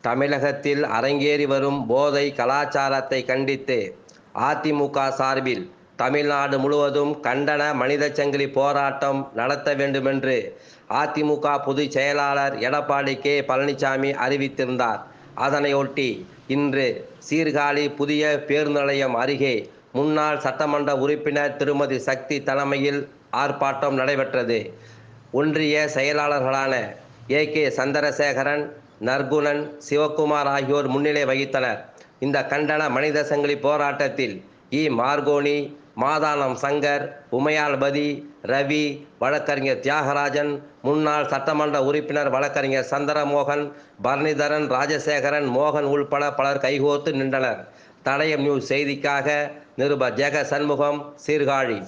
தமிழகத்தில் அரங்கேறி வரும் போதை கலாச்சாரத்தை கண்டித்து அதிமுக சார்பில் தமிழ்நாடு முழுவதும் கண்டன மனித சங்கிலி போராட்டம் நடத்த வேண்டுமென்று அதிமுக பொதுச் செயலாளர் எடப்பாடி கே பழனிசாமி அறிவித்திருந்தார். அதனையொட்டி இன்று சீர்காழி புதிய பேருந்து நிலையம் அருகே முன்னாள் சட்டமன்ற உறுப்பினர் திருமதி சக்தி தலைமையில் ஆர்ப்பாட்டம் நடைபெற்றது. ஒன்றிய செயலாளர்களான ஏ.கே. சந்திரசேகரன், நற்குணன், சிவக்குமார் ஆகியோர் முன்னிலை வகித்தனர். இந்த கண்டன மனித சங்கிலி போராட்டத்தில் மார்கோனி, மாதானம் சங்கர், உமையாள்பதி, ரவி, வழக்கறிஞர் தியாகராஜன், முன்னாள் சட்டமன்ற உறுப்பினர் வழக்கறிஞர் சந்திரமோகன், பரணிதரன், ராஜசேகரன், மோகன் உள்பட பலர் கைகோர்த்து நின்றனர். தடயம் நியூஸ் செய்திக்காக நிருபர் ஜெக சண்முகம், சீர்காழி.